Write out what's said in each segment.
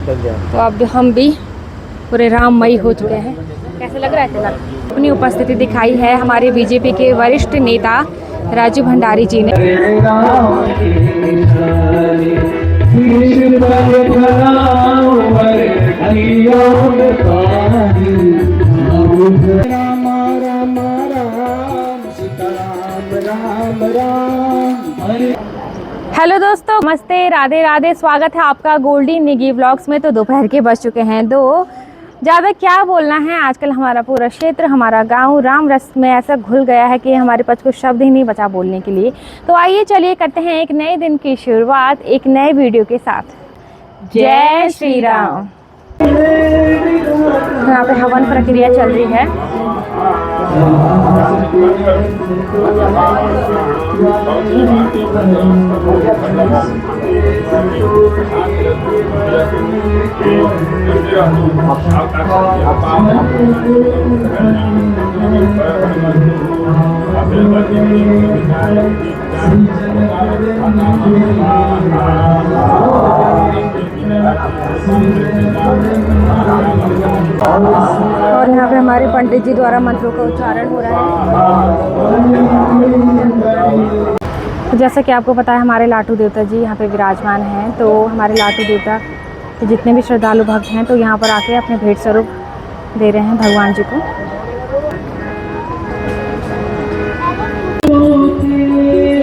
तो अब हम भी पूरे राममयी हो चुके हैं। कैसे लग रहा है तिलक? अपनी उपस्थिति दिखाई है हमारे बीजेपी के वरिष्ठ नेता राजू भंडारी जी ने। हेलो दोस्तों, नमस्ते, राधे राधे। स्वागत है आपका गोल्डी निगी व्लॉग्स में। तो दोपहर के बज चुके हैं 2। ज़्यादा क्या बोलना है, आजकल हमारा पूरा क्षेत्र, हमारा गांव राम रस में ऐसा घुल गया है कि हमारे पास कुछ शब्द ही नहीं बचा बोलने के लिए। तो आइए चलिए करते हैं एक नए दिन की शुरुआत एक नए वीडियो के साथ। जय श्री राम। यहाँ पे हवन प्रक्रिया चल रही है। और यहाँ पे हमारे पंडित जी द्वारा मंत्रों का उच्चारण हो रहा है। तो जैसा कि आपको पता है, हमारे लाटू देवता जी यहाँ पे विराजमान हैं। तो हमारे लाटू देवता के जितने भी श्रद्धालु भक्त हैं तो यहाँ पर आके अपने भेंट स्वरूप दे रहे हैं भगवान जी को।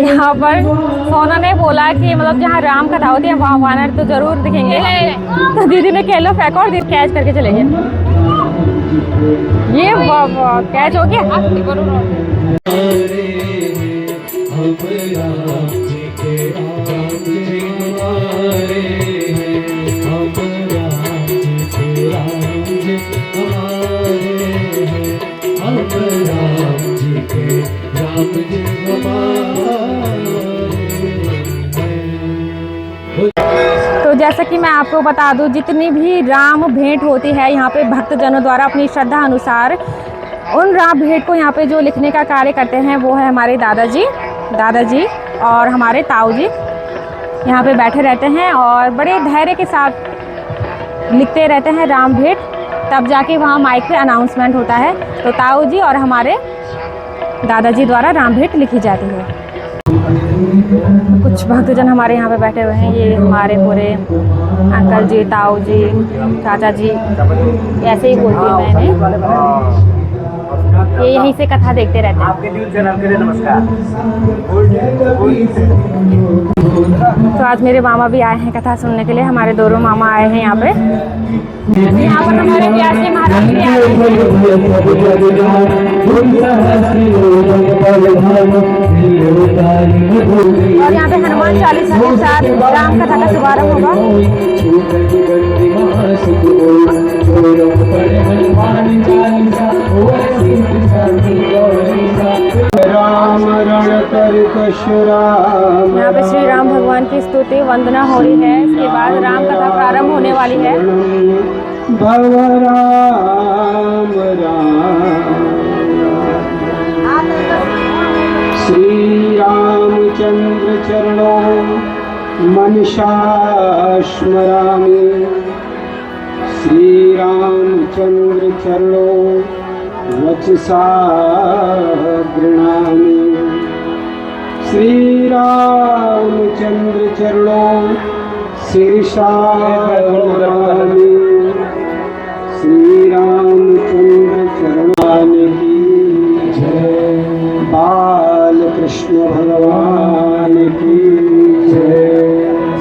यहाँ पर सोना ने बोला कि मतलब जहाँ राम कथा होती है वहाँ वानर तो जरूर दिखेंगे। तो दीदी ने कह लो फेंको और दीदी कैच करके चले गए। ये कैच हो गया। तो जैसा कि मैं आपको बता दूं, जितनी भी राम भेंट होती है यहाँ पे भक्तजनों द्वारा अपनी श्रद्धा अनुसार उन राम भेंट को यहाँ पे जो लिखने का कार्य करते हैं वो है हमारे दादाजी और हमारे ताऊ जी। यहाँ पे बैठे रहते हैं और बड़े धैर्य के साथ लिखते रहते हैं राम भेंट। तब जाके वहाँ माइक पे अनाउंसमेंट होता है। तो ताऊ जी और हमारे दादाजी द्वारा राम भेंट लिखी जाती है। कुछ भक्तजन हमारे यहाँ पे बैठे हुए हैं। ये हमारे पूरे अंकल जी, ताऊ जी, चाचा जी, ऐसे ही बोलती हूँ मैंने। ये यहीं से कथा देखते रहते हैं। आपके न्यूज़ चैनल के लिए नमस्कार। तो आज मेरे मामा भी आए हैं कथा सुनने के लिए। हमारे दोनों मामा आए हैं यहाँ पे। यहाँ पर हमारे प्यासे महाराज भी आए हैं। और यहाँ पे हनुमान चालीसा के साथ राम कथा का शुभारंभ होगा। यहाँ पे श्री राम भगवान की स्तुति वंदना हो रही है। इसके बाद राम कथा प्रारंभ होने वाली है। भव राम श्री रामचंद्र चरणों मनसा स्मरामि। श्री रामचंद्र चरणों वचसा गृणामि। श्री रामचंद्र चरणों शीर्षा नमामि। श्री रामचंद्र चरण की जय। बाल कृष्ण भगवान की जय।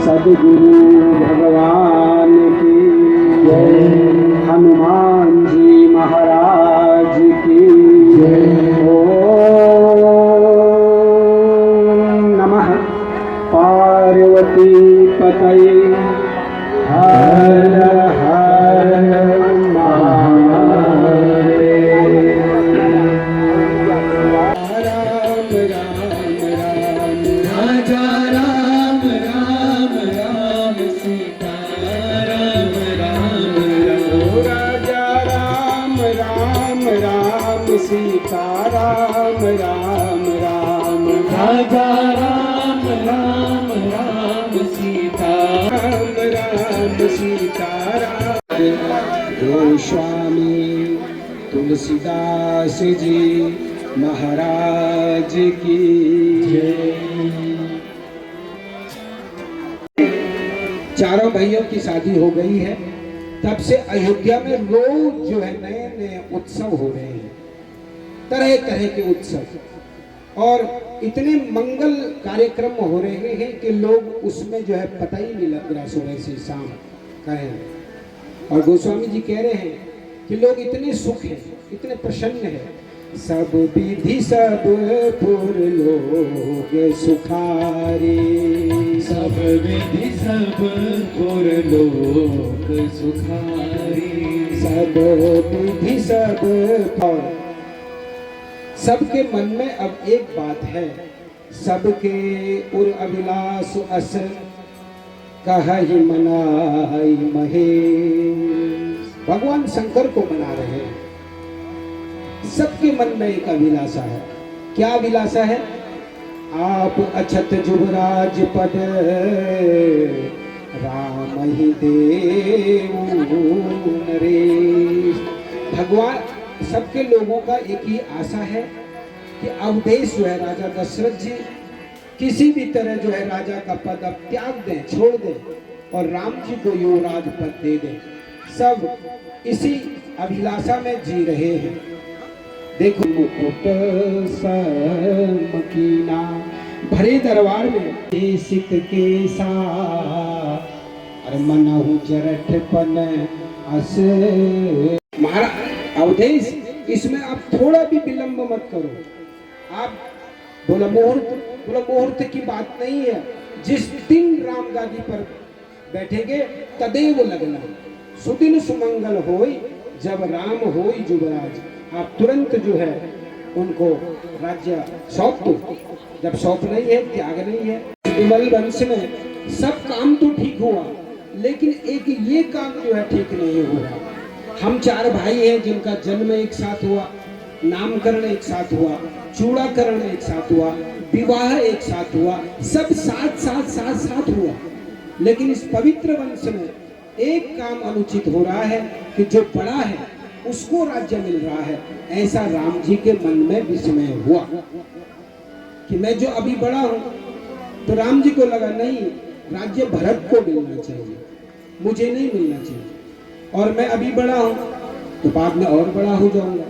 सद्गुरु भगवान की जय। हनुमान जी महाराज की जय। ओम नमः पार्वती पतये हर गोस्वामी तुलसीदास जी महाराज की जय। चारों भाइयों की शादी हो गई है, तब से अयोध्या में रोज जो है नए नए उत्सव हो रहे हैं, तरह तरह के उत्सव, और इतने मंगल कार्यक्रम हो रहे हैं कि लोग उसमें जो है पता ही नहीं लग रहा सुबह से शाम कहें। और गोस्वामी जी कह रहे हैं कि लोग इतने सुख हैं, इतने प्रसन्न हैं, सब विधि सब पुर लोग सुखारी, सब विधि सब पुर लोक सुखारी, सब विधि सब। और सबके मन में अब एक बात है, सबके उर अभिलाष अस कहि मनाई महेश। भगवान शंकर को मना रहे हैं। सबके मन में एक अभिलाषा है। क्या अभिलाषा है? आप अछत जुबराज पद राम ही देव नरेश। भगवान सबके लोगों का एक ही आशा है कि अवधेश जो है राजा दशरथ जी किसी भी तरह जो है राजा का पद अब त्याग दें, छोड़ दें और राम जी को युवराज पद दे दें। सब इसी अभिलाषा में जी रहे हैं। देखो मुकुट समकीना भरे दरबार में सिक के सार मनहु जरठपन अस। महाराज अवधेश, इसमें आप थोड़ा भी विलंब मत करो। आप बोला मुहूर्त की बात नहीं है। जिस दिन राम गादी पर बैठेंगे तदेव लगना, सुदिन सुमंगल होई जब राम होई जुबराज। आप तुरंत जो है उनको राज्य सौंप दो। जब सौंप नहीं है, त्याग नहीं है। विमल वंश में सब काम तो ठीक हुआ, लेकिन एक ये काम जो है ठीक नहीं हुआ। हम चार भाई हैं जिनका जन्म एक साथ हुआ, नामकरण एक साथ हुआ, चूड़ाकरण एक साथ हुआ, विवाह एक साथ हुआ, सब साथ हुआ। लेकिन इस पवित्र वंश में एक काम अनुचित हो रहा है कि जो बड़ा है उसको राज्य मिल रहा है। ऐसा राम जी के मन में विस्मय हुआ कि मैं जो अभी बड़ा हूं, तो राम जी को लगा नहीं, राज्य भरत को मिलना चाहिए, मुझे नहीं मिलना चाहिए। और मैं अभी बड़ा हूं तो बाद में और बड़ा हो जाऊंगा।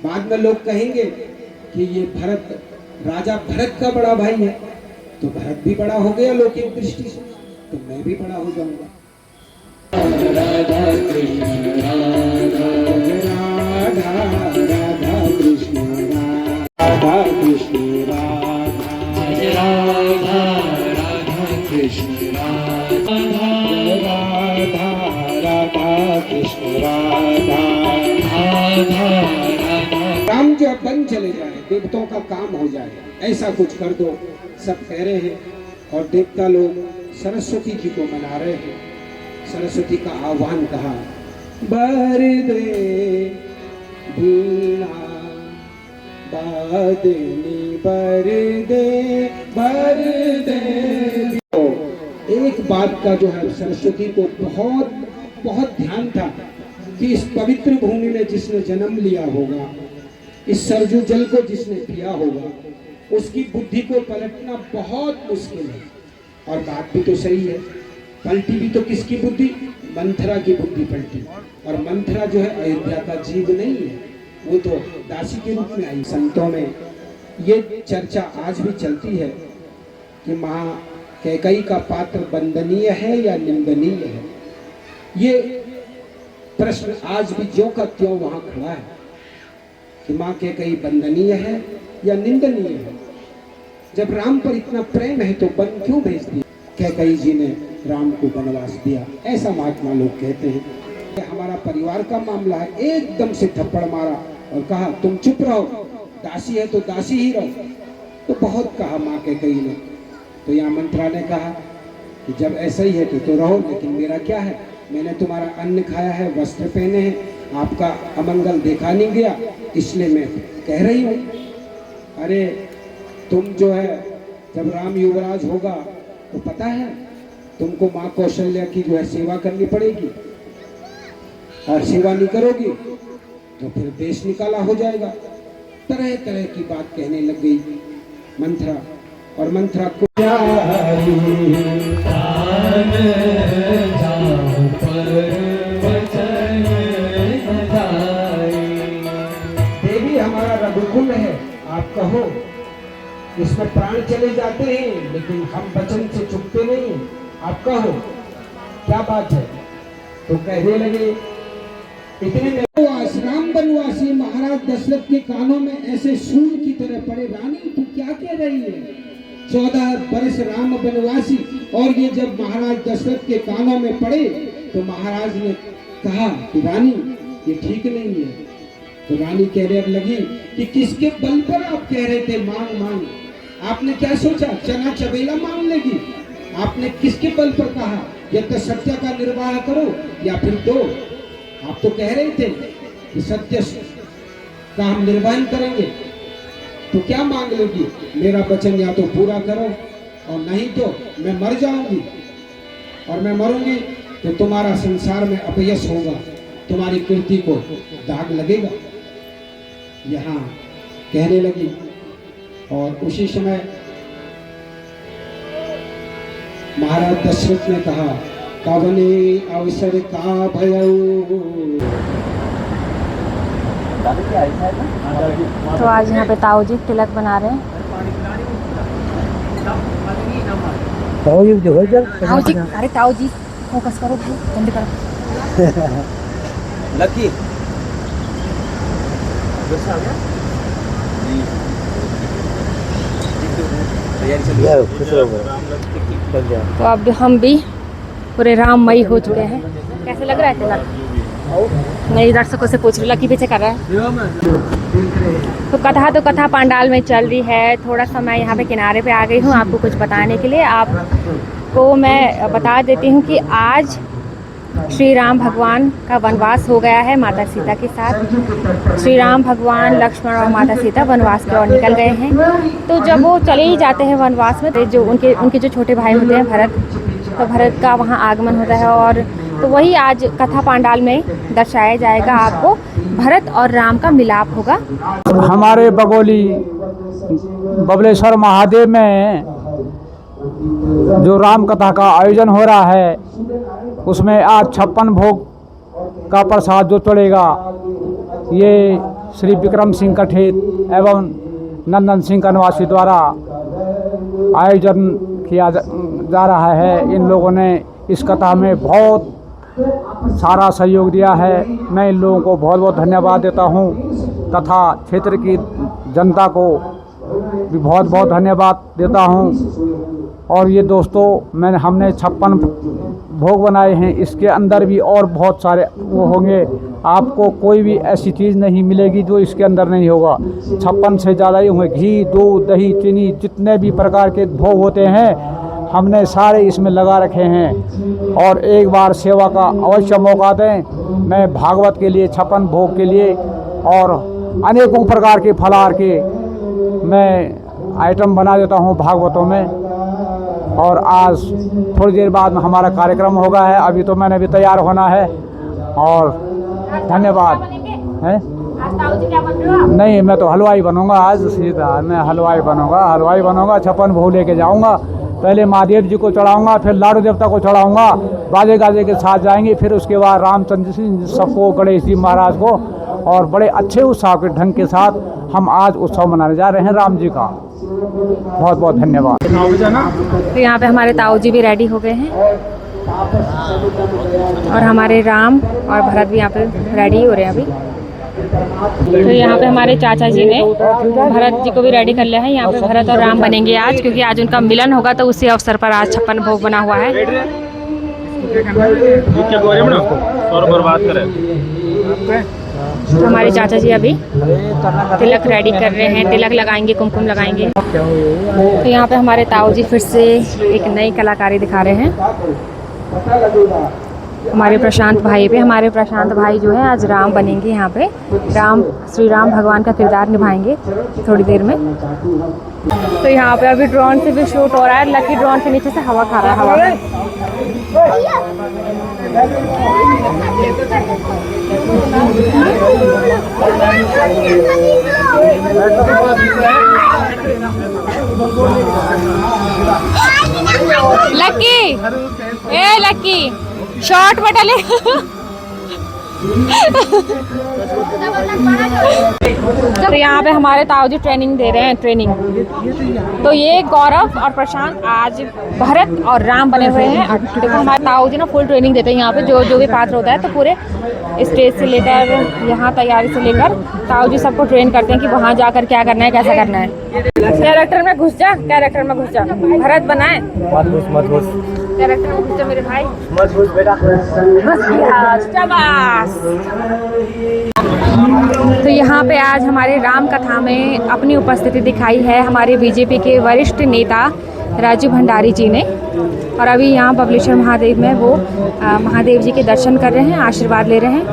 बाद में लोग कहेंगे कि ये भरत, राजा भरत का बड़ा भाई है, तो भरत भी बड़ा हो गया लौकिक दृष्टि से, तो मैं भी बड़ा हो जाऊंगा। राधा कृष्ण राधा राधा राधा कृष्ण राधा कृष्ण राधा राधा राधा कृष्ण राधा राधा राधा कृष्ण राधा राधा राधा। राम जो बन चले जाए, देवताओं का काम हो जाए, ऐसा कुछ कर दो, सब कह रहे हैं। और देवता लोग सरस्वती जी को मना रहे हैं। सरस्वती का आह्वान कहा, बर दे वीणा बादनी बर दे। तो एक बात का जो है सरस्वती को बहुत बहुत ध्यान था कि इस पवित्र भूमि में जिसने जन्म लिया होगा, इस सरजू जल को जिसने पिया होगा, उसकी बुद्धि को पलटना बहुत मुश्किल है। और बात भी तो सही है, पलटी भी तो किसकी बुद्धि? मंथरा की बुद्धि पलटी। और मंथरा जो है अयोध्या का जीव नहीं है, वो तो दासी के रूप में आई। संतों में ये चर्चा आज भी चलती है कि माँ कैकई का पात्र वंदनीय है या निंदनीय है। ये प्रश्न आज भी ज्यों का त्यों वहां खड़ा है कि माँ कैकई वंदनीय है या निंदनीय है। जब राम पर इतना प्रेम है तो वन क्यों भेज दिया? कैकई जी ने राम को वनवास दिया, ऐसा महात्मा लोग कहते हैं। हमारा परिवार का मामला है, एकदम से थप्पड़ मारा और कहा तुम चुप रहो, दासी है तो दासी ही रहो। तो बहुत कहा माँ कैकई ने। तो यहाँ मंत्रा ने कहा कि जब ऐसा ही है तो रहो, लेकिन मेरा क्या है, मैंने तुम्हारा अन्न खाया है, वस्त्र पहने हैं, आपका अमंगल देखा नहीं गया, इसलिए मैं कह रही हूँ। अरे तुम जो है जब राम युवराज होगा तो पता है तुमको माँ कौशल्या की जो है सेवा करनी पड़ेगी, और सेवा नहीं करोगे तो फिर देश निकाला हो जाएगा। तरह तरह की बात कहने लग गई मंथरा। और मंथरा को देवी हमारा रघुकुल है, आप कहो इसमें प्राण चले जाते हैं लेकिन हम वचन से चुकते नहीं, आप कहो क्या बात है। तो कहने लगे इतने में राम बनवासी महाराज दशरथ के कानों में ऐसे सूर की तरह पड़े, रानी तू क्या कह रही है, 14 वर्ष राम बनवासी। और ये जब महाराज दशरथ के कानों में पड़े तो महाराज ने कहा कि रानी ये ठीक नहीं है। तो रानी कहने लगी कि किसके बल पर आप कह रहे थे मांग मांग, आपने क्या सोचा चना चबेला मांग लेगी, आपने किसके बल पर कहा या तो सत्य का निर्वाह करो या फिर दो। आप तो कह रहे थे कि सत्य का हम निर्वहन करेंगे, तो क्या मांग लोगी, मेरा वचन या तो पूरा करो और नहीं तो मैं मर जाऊंगी, और मैं मरूंगी तो तुम्हारा संसार में अपयश होगा, तुम्हारी कीर्ति को दाग लगेगा। यहाँ कहने लगी और उसी समय महाराज दशरथ ने कहा कवने अवसर का भयऊ। तो आज यहाँ पे ताऊ जी तिलक बना रहे हैं। ताऊ जी, अरे ताऊ जी फोकस करो, जल्दी करो। लकी तो अब हम भी पूरे राममयी हो चुके हैं। कैसे लग रहा है तिलक? नई दर्शकों से पूछ रही, लकी पीछे कर रहा है। तो कथा पंडाल में चल रही है। थोड़ा सा मैं यहाँ पे किनारे पे आ गई हूँ आपको कुछ बताने के लिए। आपको मैं बता देती हूँ कि आज श्री राम भगवान का वनवास हो गया है माता सीता के साथ। श्री राम भगवान, लक्ष्मण और माता सीता वनवास की ओर निकल गए हैं। तो जब वो चले ही जाते हैं वनवास में, तो जो उनके जो छोटे भाई होते हैं भरत, तो भरत का वहाँ आगमन होता है। और तो वही आज कथा पंडाल में दर्शाया जाएगा आपको, भरत और राम का मिलाप होगा। हमारे बगोली बबलेश्वर महादेव में जो राम कथा का आयोजन हो रहा है, उसमें आज 56 भोग का प्रसाद जो चढ़ेगा, ये श्री विक्रम सिंह कठेत एवं नंदन सिंह कनवासी द्वारा आयोजन किया जा रहा है। इन लोगों ने इस कथा में बहुत सारा सहयोग दिया है। मैं इन लोगों को बहुत बहुत धन्यवाद देता हूँ तथा क्षेत्र की जनता को भी बहुत बहुत धन्यवाद देता हूँ। और ये दोस्तों हमने 56 भोग बनाए हैं, इसके अंदर भी और बहुत सारे वो होंगे। आपको कोई भी ऐसी चीज़ नहीं मिलेगी जो इसके अंदर नहीं होगा। 56 से ज़्यादा ही होंगे। घी, दूध, दही, चीनी, जितने भी प्रकार के भोग होते हैं हमने सारे इसमें लगा रखे हैं। और एक बार सेवा का अवश्य मौका दें। मैं भागवत के लिए 56 भोग के लिए और अनेकों प्रकार के फलाहार के मैं आइटम बना देता हूँ भागवतों में। और आज थोड़ी देर बाद में हमारा कार्यक्रम होगा है। अभी तो मैंने भी तैयार होना है। और धन्यवाद है। नहीं, मैं तो हलवाई बनूंगा आज, सीधा मैं हलवाई बनूंगा। 56 भोग लेके जाऊंगा। पहले महादेव जी को चढ़ाऊंगा, फिर लाडू देवता को चढ़ाऊंगा, बाजे गाजे के साथ जाएंगे। फिर उसके बाद रामचंद्र सिंह सबको, गणेश जी महाराज को, और बड़े अच्छे उत्साह के ढंग के साथ हम आज उत्सव मनाने जा रहे हैं राम जी का। बहुत बहुत धन्यवाद। तो यहाँ पे हमारे ताऊ जी भी रेडी हो गए हैं और हमारे राम और भरत भी यहाँ पे रेडी हो रहे हैं अभी। तो यहाँ पे हमारे चाचा जी ने भरत जी को भी रेडी कर लिया है। यहाँ पे भरत और राम बनेंगे आज, क्योंकि आज उनका मिलन होगा। तो उसी अवसर पर आज 56 भोग बना हुआ है। तो हमारे चाचा जी अभी तिलक रेडी कर रहे हैं, तिलक लगाएंगे, कुमकुम लगाएंगे। तो यहाँ पे हमारे ताऊ जी फिर से एक नई कलाकारी दिखा रहे हैं। हमारे प्रशांत भाई जो है आज राम बनेंगे। यहाँ पे श्री राम भगवान का किरदार निभाएंगे थोड़ी देर में। तो यहाँ पे अभी ड्रोन से भी शूट हो रहा है। लकी ड्रोन के नीचे से हवा खा रहा है। हवा लक्की, ए लक्की, शॉर्ट में डाले। तो यहाँ पे हमारे ताऊ जी ट्रेनिंग दे रहे हैं, ट्रेनिंग। तो ये गौरव और प्रशांत आज भरत और राम बने हुए हैं। और देखो हमारे ताऊ जी ना फुल ट्रेनिंग देते हैं यहाँ पे, जो जो भी पात्र होता है। तो पूरे स्टेज से लेकर यहाँ तैयारी से लेकर ताऊ जी सबको ट्रेन करते हैं कि वहाँ जाकर क्या करना है, कैसा करना है। कैरेक्टर में घुस जा, कैरेक्टर में घुस जा। भरत बनाए, मत घुस कैरेक्टर में घुस जा मेरे भाई। मत घुस बेटा। शाबाश। तो यहाँ पे आज हमारे राम कथा में अपनी उपस्थिति दिखाई है हमारे बीजेपी के वरिष्ठ नेता राजू भंडारी जी ने। और अभी यहाँ बबलेश्वर महादेव में वो महादेव जी के दर्शन कर रहे हैं, आशीर्वाद ले रहे हैं।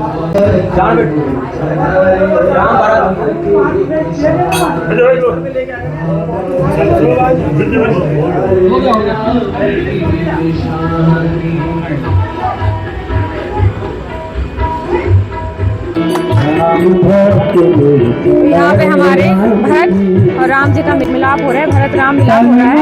यहाँ पे हमारे भरत और राम जी का मिलाप हो रहा है, भरत राम मिलाप हो रहा है।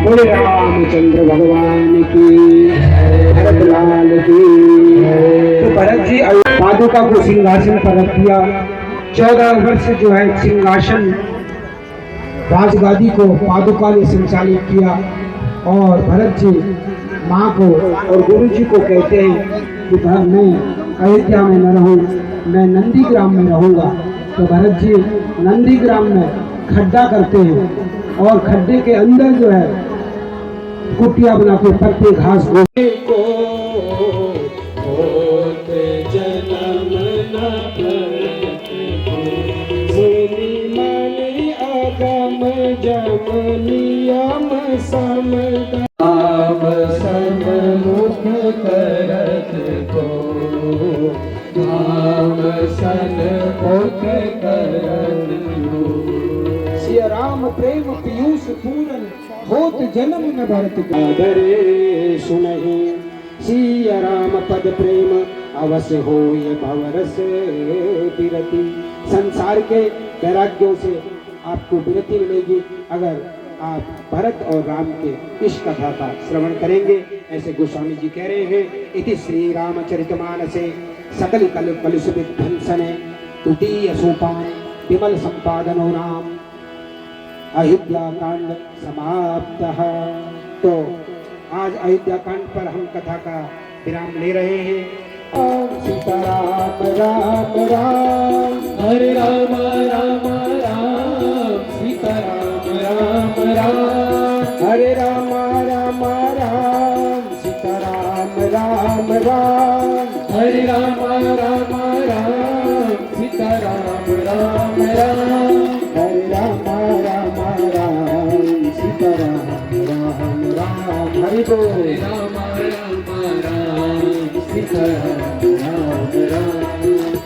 बोले रामचंद्र भगवान की, भरत लाल की। तो भरत जी पादुका को सिंहासन पर रख दिया। 14 वर्ष जो है सिंहासन राजगादी को पादुका ने संचालित किया। और भरत जी माँ को और गुरु जी को कहते हैं कि मैं अयोध्या में न रहूं, मैं नंदीग्राम में रहूंगा। तो भरत जी नंदीग्राम में खड्डा करते हैं और खड्डे के अंदर जो है कुटिया बना के पत्ते घास को सिया राम प्रेम पीयूष पूरन होत जन्म न भरत कादरे सुनहि। सिया राम पद प्रेम अवश्य हो ये भवरस विरति। संसार के वैराग्यों से आपको विरति मिलेगी अगर आप भरत और राम के इस कथा का श्रवण करेंगे। ऐसे गोस्वामी जी कह रहे हैं, इति श्री रामचरितमानसे सकल कल कलुष विध्वंसने तुतीय सोपान विमल संपादनो नाम अयोध्या कांड समाप्त। तो आज अयोध्या कांड पर हम कथा का विराम ले रहे हैं। ओम सीताराम राम राम, हरे राम राम राम, सीताराम राम राम। हरे राम राम राम, सीताराम राम राम। हरे राम राम राम, सीताराम राम राम। हरे राम राम राम, सीताराम राम राम। हरि बोल। हरे राम राम राम, सीताराम राम राम।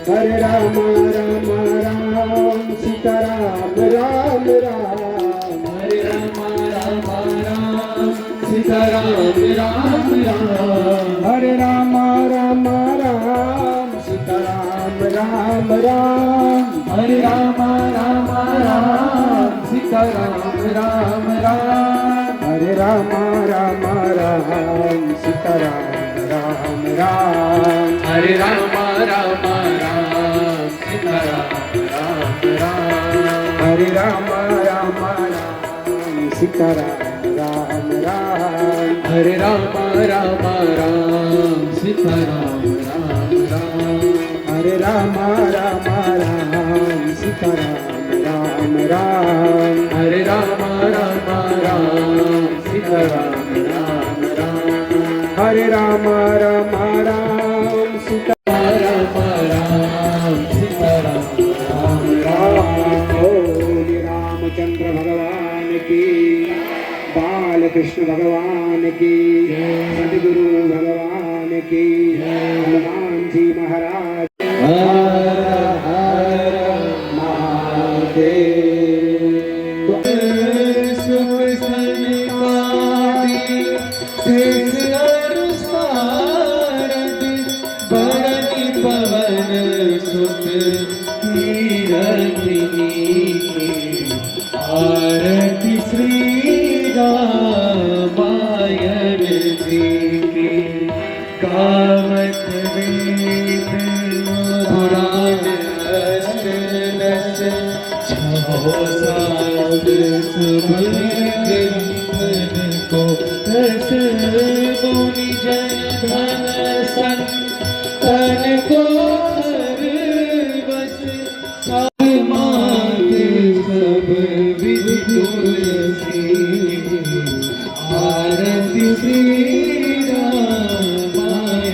हरे राम राम राम, सीताराम राम राम। हरे राम राम राम, सीताराम राम राम। हरे राम राम राम, सीताराम राम राम। हरे राम राम राम, सीताराम राम राम। हरे राम राम राम, सीताराम राम राम। हरे राम राम राम, सीताराम राम राम। हरे राम राम राम, सीताराम राम राम। हरे राम राम राम, सीताराम राम राम। हरे राम राम राम, सीताराम राम राम। हरे राम राम राम राम हरे राम राम राम सीता राम राम सीता राम राम बोले रामचंद्र भगवान की, बालकृष्ण भगवान की, सदगुरु भगवान की, हनुमान जी महाराज हर हर महादेव सुख सनकादि शेष अनुसारद बरनि पवन सुत कीरतिनी आरती श्री रामायण जी की गावत वेद पुराण अष्ट दश छहो सात सुमन को रस मुनि जन धन संतन को हर बस सब माते सब विधि तुलसी आरती श्री रामायण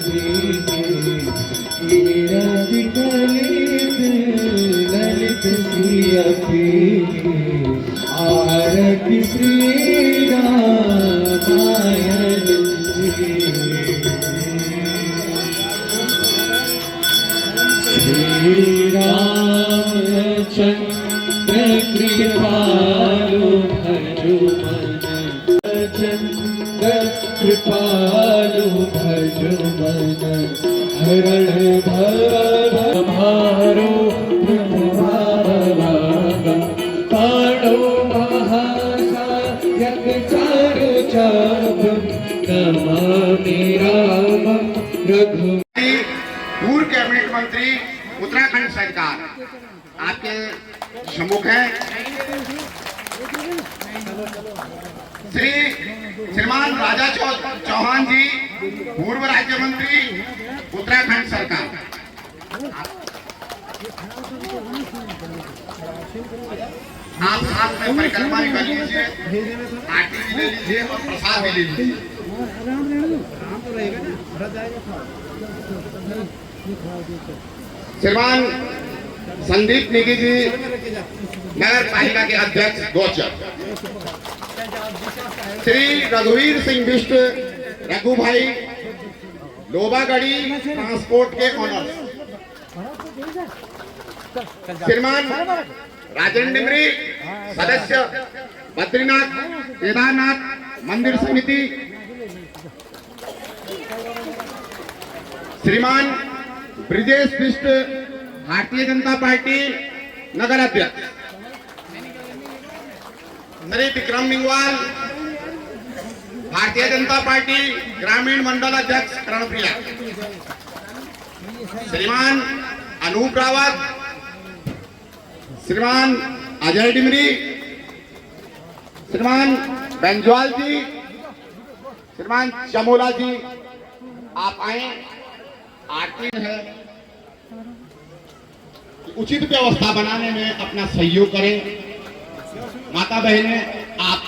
जी की कीरति ललित ललित सियपी आरती श्री रामायण जी श्री रामचंद्र कृपालु भजुमन चंद्र कृपालु भजुमन हरण भव भारो काणो महासायक चारु चाप नमामि रामं रघु पूर्व कैबिनेट मंत्री उत्तराखंड सरकार आपके सम्मुख है। श्रीमान राजा चौहान जी, पूर्व राज्य मंत्री उत्तराखंड सरकार। आप साथ में परिक्रमा भी कर लीजिए, आरती भी ले लीजिए और प्रसाद भी ले लीजिए। श्रीमान संदीप नेगी जी, नगर पालिका के अध्यक्ष गोचर। श्री रघुवीर सिंह बिष्ट रघु भाई, लोबागढ़ी ट्रांसपोर्ट के ऑनर। श्रीमान राजेंद्र डिमरी, सदस्य बद्रीनाथ केदारनाथ मंदिर समिति। श्रीमान ब्रिजेश बिष्ट, भारतीय जनता पार्टी नगर अध्यक्ष। श्री विक्रम मिंगवाल, भारतीय जनता पार्टी ग्रामीण मंडल अध्यक्ष कर्णप्रिया। श्रीमान अनूप रावत, श्रीमान अजय डिमरी, श्रीमान बेंजवाल जी, श्रीमान चमोला जी, आप आए। आरती है, उचित व्यवस्था बनाने में अपना सहयोग करें। माता बहनें, आप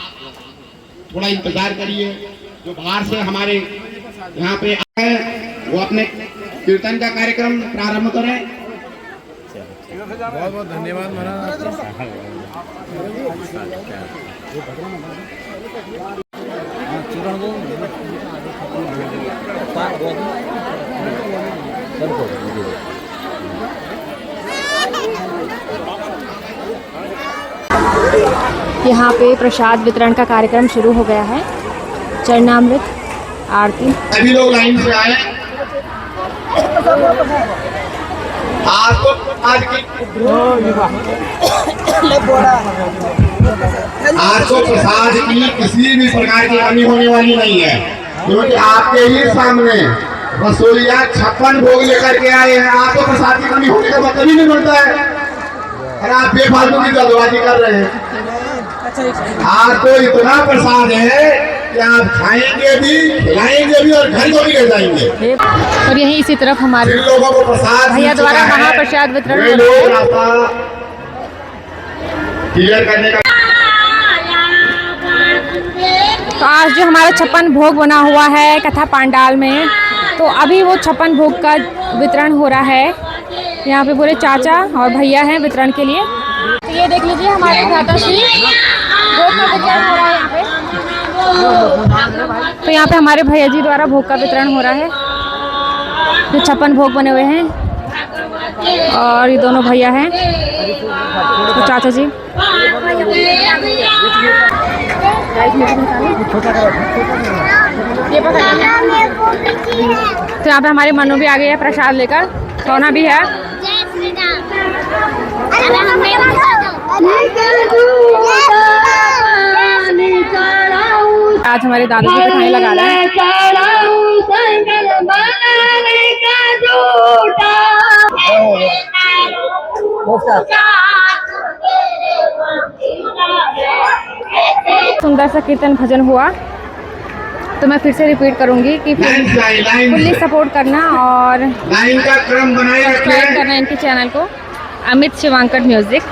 थोड़ा इंतजार करिए। जो बाहर से हमारे यहाँ पे आए हैं वो अपने कीर्तन का कार्यक्रम प्रारंभ करें। बहुत बहुत धन्यवाद महाराज। यहाँ पे प्रसाद वितरण का कार्यक्रम शुरू हो गया है। चरणामृत आरती। सभी लोग लाइन से आए। आज को प्रसाद की किसी भी प्रकार की कमी होने वाली नहीं है, क्योंकि आपके ही सामने रसोईया 56 भोग लेकर के आए हैं। आपको प्रसाद की कमी होने का मतलब ही नहीं मिलता है और आप बेफालतू की जल्दबाजी कर रहे हैं। आपको इतना प्रसाद है कि आप खाएंगे भी, खिलाएंगे भी और घर को भी ले जाएंगे। और यहीं इसी तरफ हमारे लोगों को प्रसाद भैया द्वारा महाप्रसाद वितरण हो लोग रहा है। रास्ता क्लियर करने का तो आज जो हमारा 56 भोग बना हुआ है कथा पंडाल में, तो अभी वो 56 भोग का वितरण हो रहा है। यहाँ पे पूरे चाचा और भैया हैं वितरण के लिए। तो ये देख लीजिए हमारे भ्राताश्री भोग का वितरण हो रहा है यहाँ पे। तो यहाँ पे हमारे भैया जी द्वारा भोग का वितरण हो रहा है। जो 56 भोग बने हुए हैं और ये दोनों भैया हैं तो चाचा जी। तो यहाँ पे हमारे मनु भी आ गए हैं प्रसाद लेकर, सोना भी है। आज हमारे दादा जी मिठाई लगा रहे हैं। सुंदर सा कीर्तन भजन हुआ। तो मैं फिर से रिपीट करूंगी कि फुल्ली सपोर्ट करना और लाइन का क्रम बनाए सब्सक्राइब करना इनके चैनल को, अमित शिवांकर म्यूजिक।